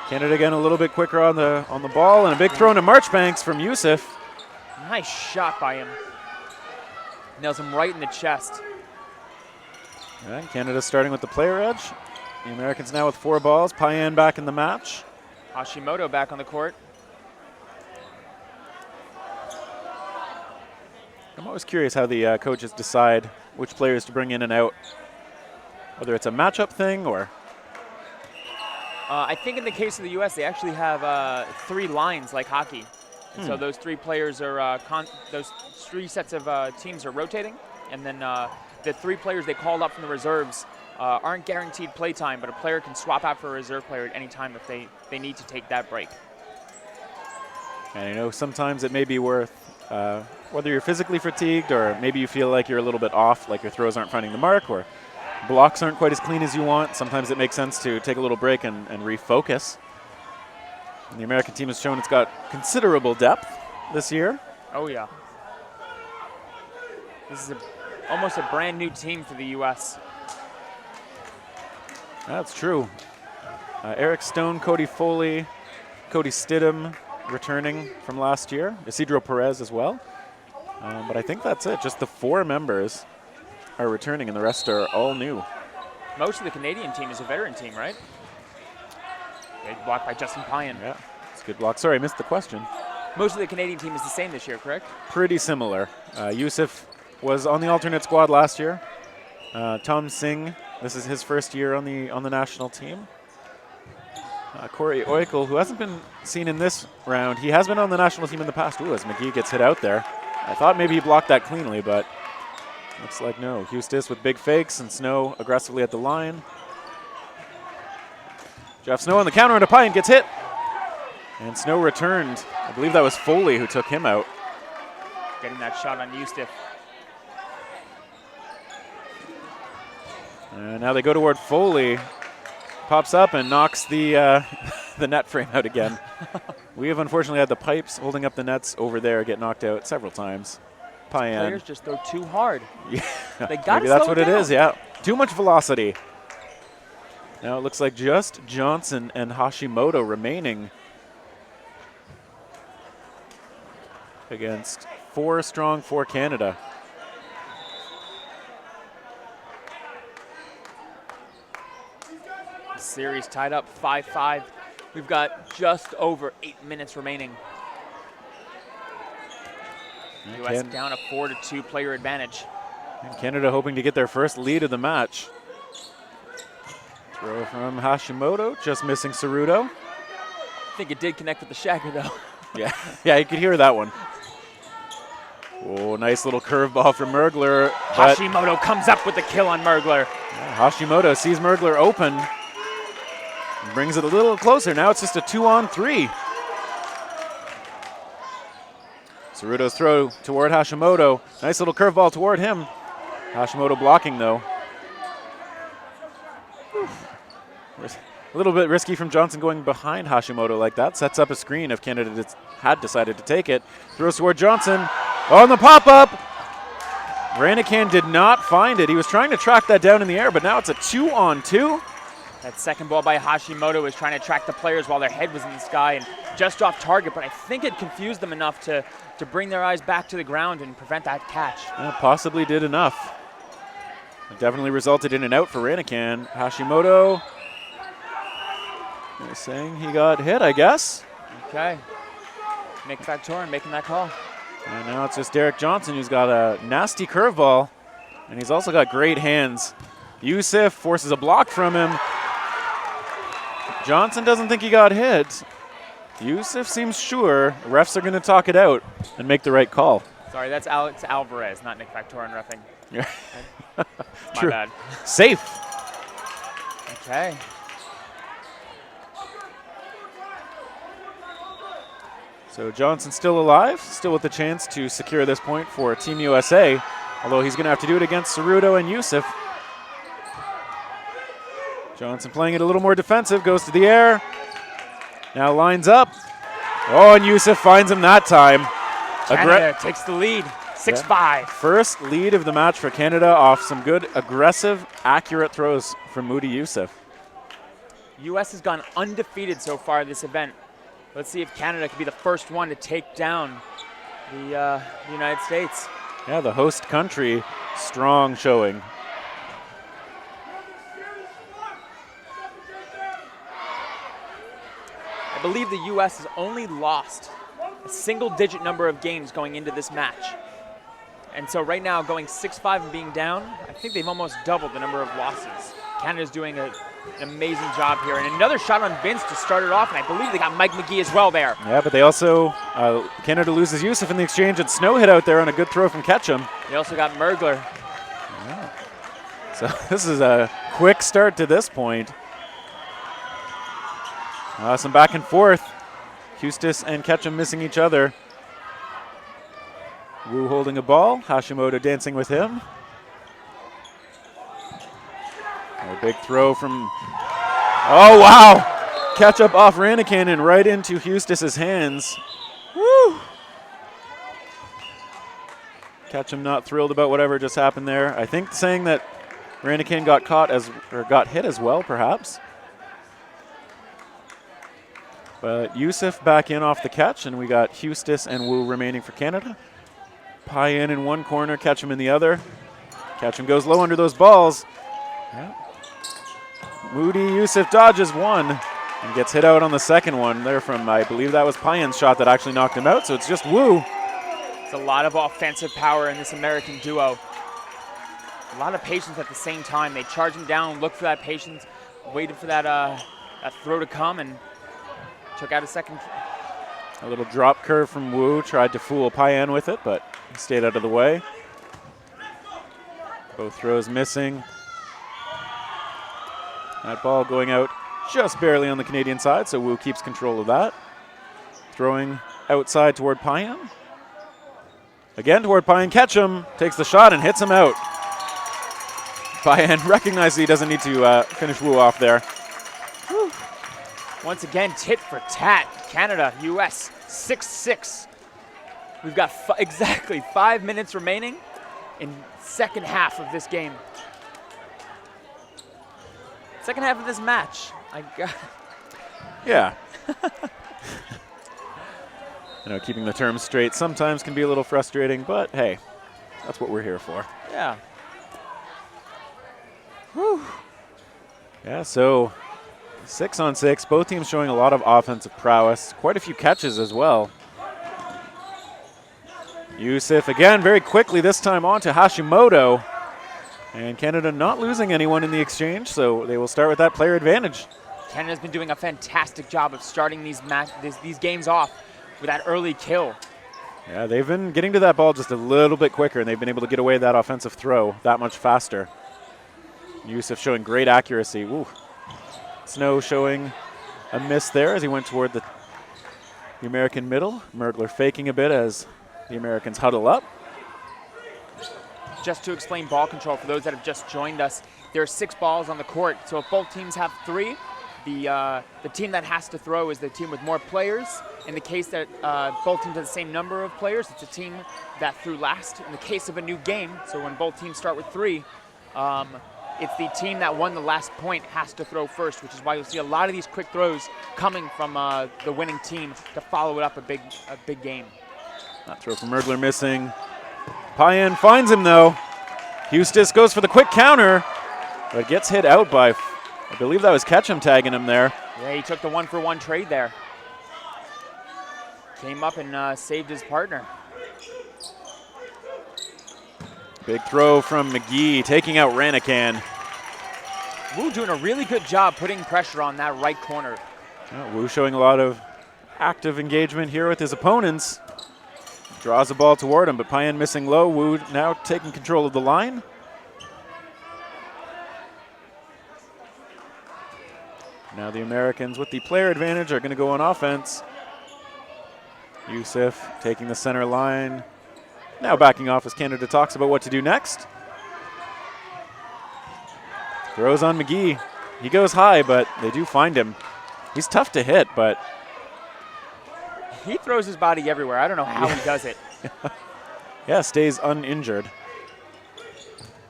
Canada again a little bit quicker on the ball, and a big throw into Marchbanks from Yusuf. Nice shot by him. Nails him right in the chest. And Canada starting with the player edge. The Americans now with 4 balls. Payan back in the match. Hashimoto back on the court. I'm always curious how the coaches decide which players to bring in and out. Whether it's a matchup thing or... I think in the case of the U.S., they actually have 3 lines like hockey. And so those 3 players are, those 3 sets of teams are rotating. And then the 3 players they called up from the reserves aren't guaranteed play time, but a player can swap out for a reserve player at any time if they need to take that break. And I know sometimes it may be worth, whether you're physically fatigued or maybe you feel like you're a little bit off, like your throws aren't finding the mark or blocks aren't quite as clean as you want. Sometimes it makes sense to take a little break and refocus. And the American team has shown it's got considerable depth this year. Oh, yeah. This is almost a brand new team for the U.S. That's true. Eric Stone, Cody Foley, Cody Stidham returning from last year. Isidro Perez as well. But I think that's it. Just the 4 members are returning and the rest are all new. Most of the Canadian team is a veteran team, right? Good block by Justin Payan. Yeah, it's a good block. Sorry, I missed the question. Most of the Canadian team is the same this year, correct? Pretty similar. Yusuf was on the alternate squad last year. Tom Singh, this is his first year on the national team. Corey Oikel, who hasn't been seen in this round, he has been on the national team in the past. Ooh, as McGee gets hit out there. I thought maybe he blocked that cleanly, but looks like no. Hustis with big fakes and Snow aggressively at the line. Jeff Snow on the counter and a Payan gets hit. And Snow returned. I believe that was Foley who took him out. Getting that shot on Eustace. And now they go toward Foley. Pops up and knocks the the net frame out again. We have unfortunately had the pipes holding up the nets over there get knocked out several times. Payan. Players just throw too hard. Yeah, They got maybe that's what it is. Yeah, too much velocity. Now it looks like just Johnson and Hashimoto remaining against 4 strong for Canada. Series tied up 5-5. We've got just over 8 minutes remaining. U.S. down a 4-2 player advantage. And Canada hoping to get their first lead of the match. Throw from Hashimoto, just missing Ceruto. I think it did connect with the shagger, though. Yeah, you could hear that one. Oh, nice little curveball from Mergler. Hashimoto comes up with the kill on Mergler. Yeah, Hashimoto sees Mergler open. And brings it a little closer. Now it's just a 2-on-3. Ceruto's throw toward Hashimoto. Nice little curveball toward him. Hashimoto blocking, though. A little bit risky from Johnson going behind Hashimoto like that. Sets up a screen if Canada had decided to take it. Throws toward Johnson. On the pop-up. Ranican did not find it. He was trying to track that down in the air, but now it's a 2-on-2. That second ball by Hashimoto was trying to track the players while their head was in the sky and just off target, but I think it confused them enough to bring their eyes back to the ground and prevent that catch. Yeah, possibly did enough. It definitely resulted in an out for Ranican. Hashimoto, they're saying he got hit, I guess. Okay. Nick Factorin making that call. And now it's just Derek Johnson who's got a nasty curveball, and he's also got great hands. Yusuf forces a block from him. Johnson doesn't think he got hit. Yusuf seems sure. Refs are going to talk it out and make the right call. Sorry, that's Alex Alvarez, not Nick Factorin reffing. Yeah. My True. bad. Safe. Okay. So Johnson still alive, still with the chance to secure this point for Team USA, although he's going to have to do it against Ceruto and Yusuf. Johnson playing it a little more defensive, goes to the air. Now lines up. Oh, and Yusuf finds him that time. Canada takes the lead, 6-5. Yeah. First lead of the match for Canada off some good, aggressive, accurate throws from Moody Yusuf. U.S. has gone undefeated so far this event. Let's see if Canada can be the first one to take down the United States. Yeah, the host country, strong showing. I believe the U.S. has only lost a single-digit number of games going into this match. And so right now, going 6-5 and being down, I think they've almost doubled the number of losses. Canada's doing an amazing job here. And another shot on Vince to start it off, and I believe they got Mike McGee as well there. Yeah, but they also, Canada loses Yusuf in the exchange, and Snow hit out there on a good throw from Ketchum. They also got Mergler. Yeah. So this is a quick start to this point. Some back and forth. Hustis and Ketchum missing each other. Wu holding a ball. Hashimoto dancing with him. A big throw from... Oh, wow! Catch up off Ranakan and right into Hustis's hands. Woo! Ketchum not thrilled about whatever just happened there. I think saying that Ranakan got hit as well, perhaps. But Yusuf back in off the catch, and we got Hustis and Wu remaining for Canada. Payan in one corner, Ketchum in the other. Ketchum goes low under those balls. Yeah. Moody Yusuf dodges one and gets hit out on the second one there from, I believe that was Payan's shot that actually knocked him out, so it's just Wu. It's a lot of offensive power in this American duo. A lot of patience at the same time. They charge him down, look for that patience, waited for that, that throw to come, and took out a second. A little drop curve from Wu, tried to fool Payan with it, but he stayed out of the way. Both throws missing. That ball going out just barely on the Canadian side, so Wu keeps control of that. Throwing outside toward Payan. Again toward Payan. Ketchum takes the shot and hits him out. Payan recognizes he doesn't need to finish Wu off there. Whew. Once again, tit for tat. Canada, US, 6-6. We've got exactly 5 minutes remaining in second half of this game. Second half of this match. Yeah. Keeping the terms straight sometimes can be a little frustrating, but hey, that's what we're here for. Yeah. Whew. Yeah, so 6-on-6, both teams showing a lot of offensive prowess, quite a few catches as well. Yusuf again very quickly, this time on to Hashimoto. And Canada not losing anyone in the exchange, so they will start with that player advantage. Canada's been doing a fantastic job of starting these games off with that early kill. Yeah, they've been getting to that ball just a little bit quicker, and they've been able to get away that offensive throw that much faster. Yusuf showing great accuracy. Ooh. Snow showing a miss there as he went toward the American middle. Mergler faking a bit as the Americans huddle up. Just to explain ball control for those that have just joined us, there are 6 balls on the court. So if both teams have 3, the team that has to throw is the team with more players. In the case that both teams have the same number of players, it's a team that threw last. In the case of a new game, so when both teams start with 3, it's the team that won the last point has to throw first, which is why you'll see a lot of these quick throws coming from the winning team to follow it up a big game. That throw from Mergler missing. Payan finds him though. Hustis goes for the quick counter, but gets hit out by, I believe that was Ketchum tagging him there. Yeah, he took the 1-for-1 trade there. Came up and saved his partner. Big throw from McGee, taking out Ranakan. Wu doing a really good job putting pressure on that right corner. Wu showing a lot of active engagement here with his opponents. Draws the ball toward him, but Payan missing low. Wu now taking control of the line. Now the Americans with the player advantage are going to go on offense. Yusuf taking the center line. Now backing off as Canada talks about what to do next. Throws on McGee. He goes high, but they do find him. He's tough to hit, but he throws his body everywhere. I don't know how he does it. Yeah, stays uninjured.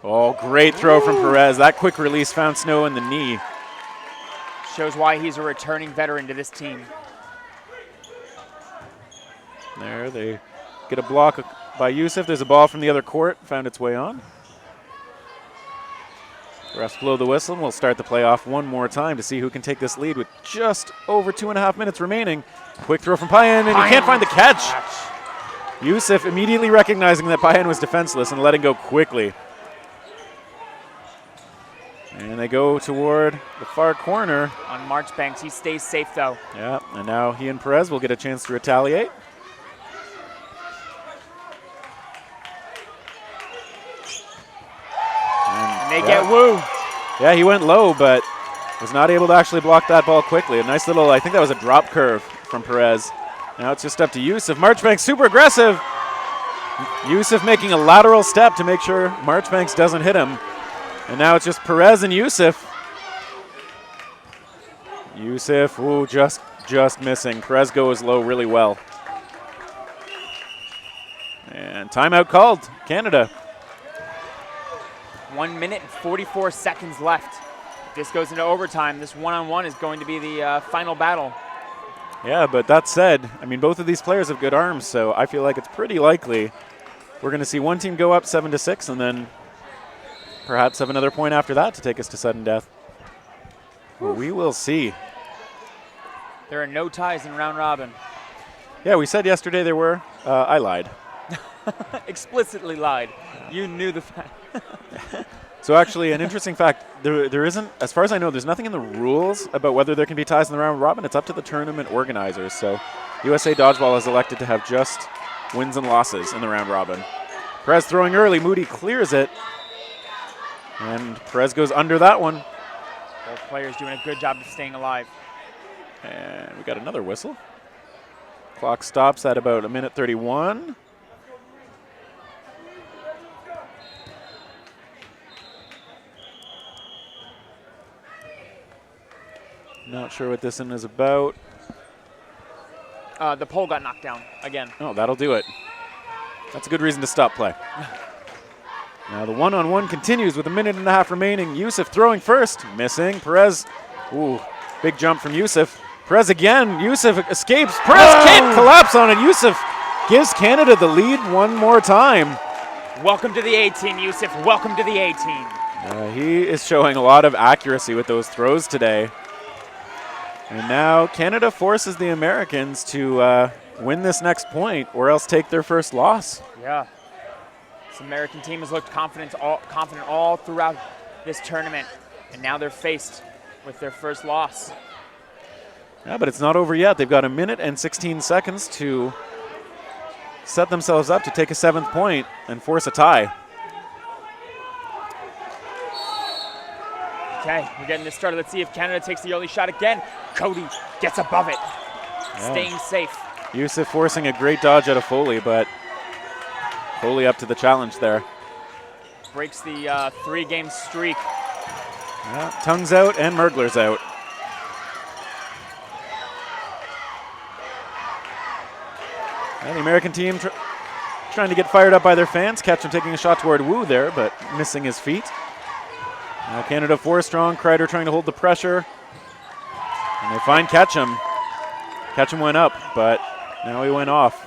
Oh, great throw from Perez. That quick release found Snow in the knee. Shows why he's a returning veteran to this team. There, they get a block by Yusuf. There's a ball from the other court, found its way on. Refs blow the whistle, and we'll start the playoff one more time to see who can take this lead with just over 2.5 minutes remaining. Quick throw from Payan, and he can't find the catch. Yusuf immediately recognizing that Payan was defenseless and letting go quickly. And they go toward the far corner. On Marchbanks, he stays safe though. Yeah, and now he and Perez will get a chance to retaliate. And And they get Wu. Yeah, he went low, but was not able to actually block that ball quickly. A nice little, I think that was a drop curve from Perez. Now it's just up to Yusuf. Marchbanks super aggressive. Yusuf making a lateral step to make sure Marchbanks doesn't hit him. And now it's just Perez and Yusuf. Yusuf, ooh, just missing. Perez goes low really well. And timeout called, Canada. 1 minute and 44 seconds left. If this goes into overtime, this one-on-one is going to be the final battle. Yeah, but that said, I mean, both of these players have good arms, so I feel like it's pretty likely we're going to see one team go up 7-6 and then perhaps have another point after that to take us to sudden death. We will see. There are no ties in round robin. Yeah, we said yesterday there were. I lied. Explicitly lied. You knew the fact. So actually, an interesting fact, there isn't, as far as I know, there's nothing in the rules about whether there can be ties in the round robin. It's up to the tournament organizers. So USA Dodgeball has elected to have just wins and losses in the round robin. Perez throwing early. Moody clears it. And Perez goes under that one. Both players doing a good job of staying alive. And we got another whistle. Clock stops at about 1:31. Not sure what this one is about. The pole got knocked down again. Oh, that'll do it. That's a good reason to stop play. Now the one-on-one continues with 1.5 minutes remaining. Yusuf throwing first, missing. Perez, ooh, big jump from Yusuf. Perez again, Yusuf escapes. Perez can't collapse on it. Yusuf gives Canada the lead one more time. Welcome to the A-team, Yusuf. Welcome to the A-team. He is showing a lot of accuracy with those throws today. And now Canada forces the Americans to win this next point or else take their first loss. Yeah. This American team has looked confident all throughout this tournament, and now they're faced with their first loss. Yeah, but it's not over yet. They've got 1 minute and 16 seconds to set themselves up to take a 7th point and force a tie. Okay, we're getting this started. Let's see if Canada takes the early shot again. Cody gets above it, staying safe. Yusuf forcing a great dodge out of Foley, but Foley up to the challenge there. Breaks the 3-game streak. Yeah, Tongue's out and Mergler's out. And the American team trying to get fired up by their fans. Ketchum taking a shot toward Wu there, but missing his feet. Now Canada 4 strong. Kreider trying to hold the pressure. And they find Ketchum. Ketchum went up, but now he went off.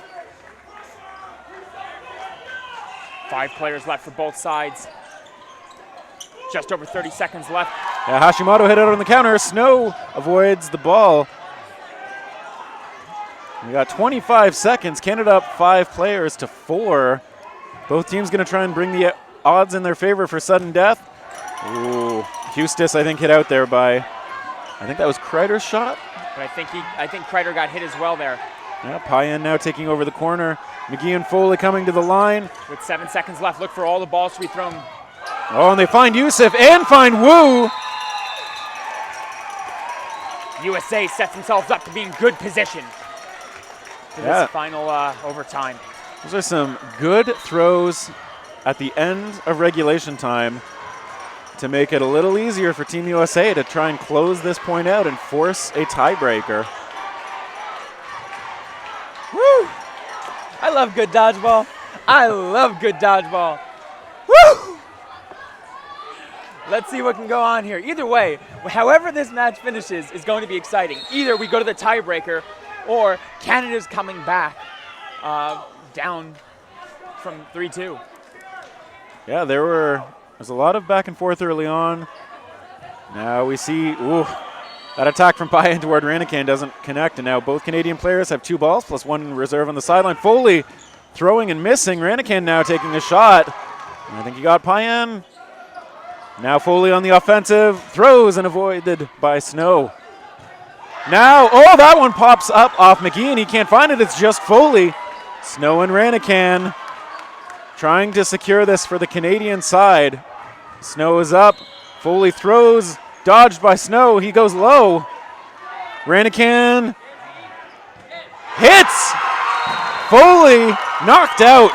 5 players left for both sides. Just over 30 seconds left. Yeah, Hashimoto hit it on the counter. Snow avoids the ball. We got 25 seconds. Canada up 5 players to 4. Both teams going to try and bring the odds in their favor for sudden death. Ooh, Hustis, I think, hit out there by, I think that was Kreider's shot. But I think Kreider got hit as well there. Yeah, Payan now taking over the corner. McGee and Foley coming to the line. With 7 seconds left, look for all the balls to be thrown. Oh, and they find Yusuf and find Wu. USA sets themselves up to be in good position for this final overtime. Those are some good throws at the end of regulation time to make it a little easier for Team USA to try and close this point out and force a tiebreaker. Woo! I love good dodgeball. I love good dodgeball. Woo! Let's see what can go on here. Either way, however this match finishes is going to be exciting. Either we go to the tiebreaker or Canada's coming back down from 3-2. Yeah, there's a lot of back and forth early on. Now we see, that attack from Payan toward Ranikan doesn't connect, and now both Canadian players have 2 balls plus 1 in reserve on the sideline. Foley throwing and missing. Ranikan now taking a shot. And I think he got Payan. Now Foley on the offensive, throws and avoided by Snow. Now, that one pops up off McGee, and he can't find it. It's just Foley. Snow and Ranikan trying to secure this for the Canadian side. Snow is up. Foley throws. Dodged by Snow. He goes low. Ranican hits. Foley knocked out.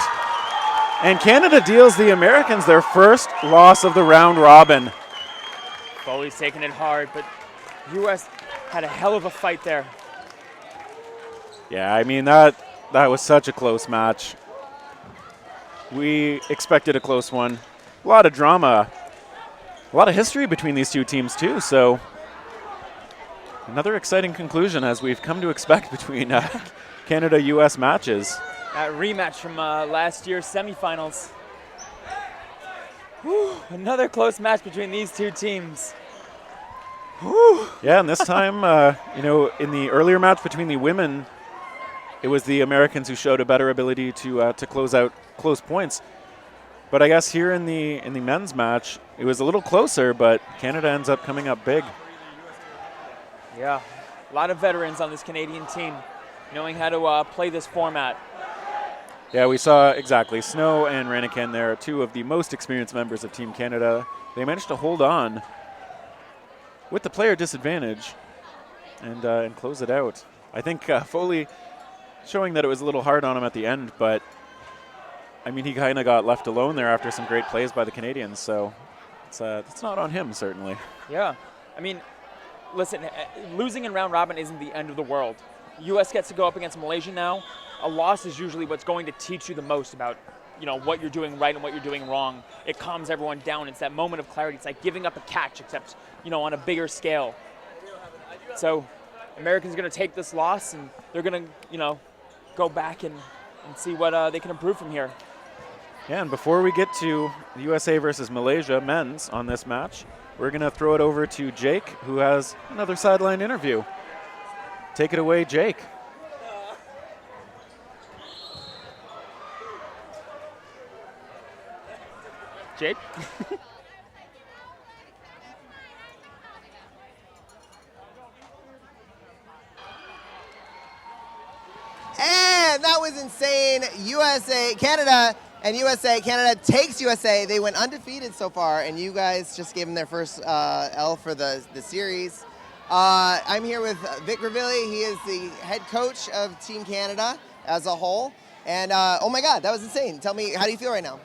And Canada deals the Americans their first loss of the round robin. Foley's taking it hard, but U.S. had a hell of a fight there. Yeah, I mean, that was such a close match. We expected a close one. A lot of drama. A lot of history between these two teams, too. So another exciting conclusion, as we've come to expect between Canada-U.S. matches. That rematch from last year's semifinals. Whew, another close match between these two teams. Whew. Yeah, and this time, in the earlier match between the women, it was the Americans who showed a better ability to close out close points. But I guess here in the men's match, it was a little closer, but Canada ends up coming up big. Yeah, a lot of veterans on this Canadian team, knowing how to play this format. Yeah, we saw exactly Snow and Ranican there, two of the most experienced members of Team Canada. They managed to hold on with the player disadvantage and close it out. I think Foley showing that it was a little hard on him at the end, but I mean, he kind of got left alone there after some great plays by the Canadians, so it's not on him, certainly. Yeah. I mean, listen, losing in round robin isn't the end of the world. U.S. gets to go up against Malaysia now. A loss is usually what's going to teach you the most about, what you're doing right and what you're doing wrong. It calms everyone down. It's that moment of clarity. It's like giving up a catch, except, on a bigger scale. So Americans are going to take this loss, and they're going to, go back and see what they can improve from here. Yeah, and before we get to the USA versus Malaysia men's on this match, we're going to throw it over to Jake, who has another sideline interview. Take it away, Jake. Jake? And that was insane. Canada takes USA. They went undefeated so far, and you guys just gave them their first L for the series. I'm here with Vic Ravilli. He is the head coach of Team Canada as a whole. And oh my God, that was insane. Tell me, how do you feel right now?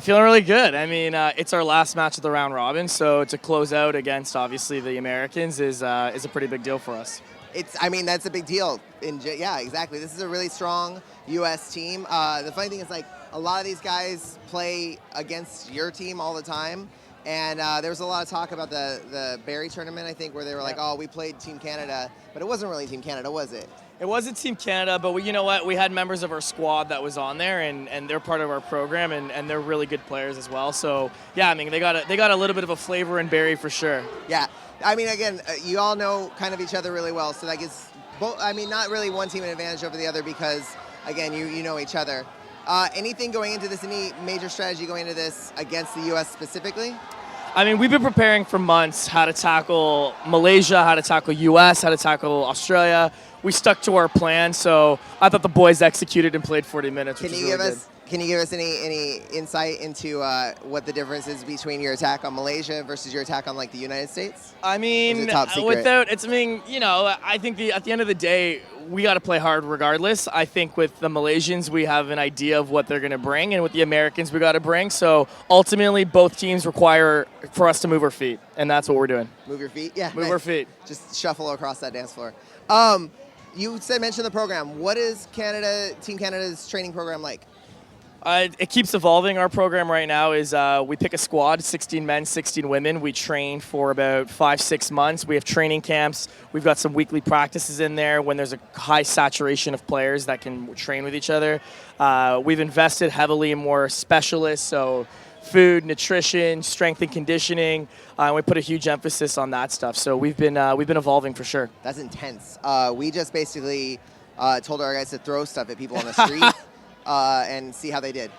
Feeling really good. I mean, it's our last match of the round robin, so to close out against obviously the Americans is a pretty big deal for us. That's a big deal. Yeah, exactly. This is a really strong U.S. team. The funny thing is, a lot of these guys play against your team all the time. And there was a lot of talk about the Barrie tournament, I think, where they were like, oh, we played Team Canada. But it wasn't really Team Canada, was it? It wasn't Team Canada, but you know what? We had members of our squad that was on there, and they're part of our program, and they're really good players as well. So, yeah, I mean, they got a little bit of a flavor in Barrie for sure. Yeah. I mean, again, you all know kind of each other really well, so that gives not really one team an advantage over the other because, again, you know each other. Anything going into this, any major strategy going into this against the U.S. specifically? I mean, we've been preparing for months how to tackle Malaysia, how to tackle U.S., how to tackle Australia. We stuck to our plan, so I thought the boys executed and played 40 minutes, which was really good. Can you give us any insight into what the difference is between your attack on Malaysia versus your attack on the United States? I mean, I think at the end of the day, we got to play hard regardless. I think with the Malaysians, we have an idea of what they're going to bring, and with the Americans, we got to bring. So ultimately, both teams require for us to move our feet, and that's what we're doing. Move your feet? Yeah. Move our feet. Just shuffle across that dance floor. You mentioned the program. What is Team Canada's training program like? It keeps evolving. Our program right now is we pick a squad, 16 men, 16 women. We train for about 5-6 months. We have training camps. We've got some weekly practices in there when there's a high saturation of players that can train with each other. We've invested heavily in more specialists, so food, nutrition, strength and conditioning. We put a huge emphasis on that stuff. So we've been evolving for sure. That's intense. We just basically told our guys to throw stuff at people on the street. And see how they did.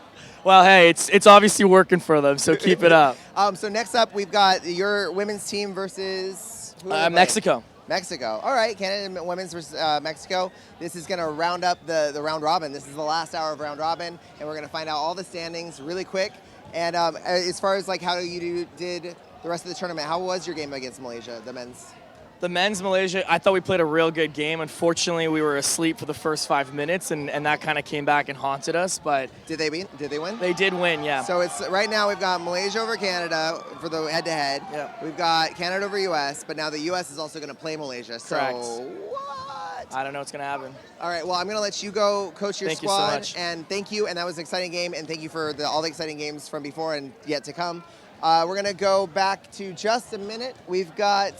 Well, hey, it's obviously working for them, so keep it up. So next up, we've got your women's team versus Mexico. Mexico. All right, Canada women's versus Mexico. This is going to round up the round robin. This is the last hour of round robin, and we're going to find out all the standings really quick. And as far as like how you did the rest of the tournament, how was your game against Malaysia, the men's? The men's Malaysia, I thought we played a real good game. Unfortunately, we were asleep for the first 5 minutes, and that kind of came back and haunted us. But did they win? Did they win? They did win, yeah. So it's right now we've got Malaysia over Canada for the head-to-head. Yeah. We've got Canada over US, but now the US is also going to play Malaysia. So Correct. what? I don't know what's going to happen. All right. Well, I'm going to let you go coach your Thank you so squad. much. And thank you. And that was an exciting game. And thank you for all the exciting games from before and yet to come. We're going to go back to just a minute. We've got,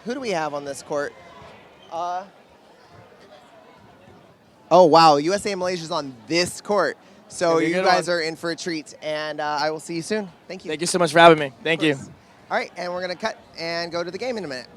who do we have on this court? Oh, wow. USA and Malaysia's on this court. So you guys are in for a treat. And I will see you soon. Thank you. Thank you so much for having me. Thank you. All right. And we're going to cut and go to the game in a minute.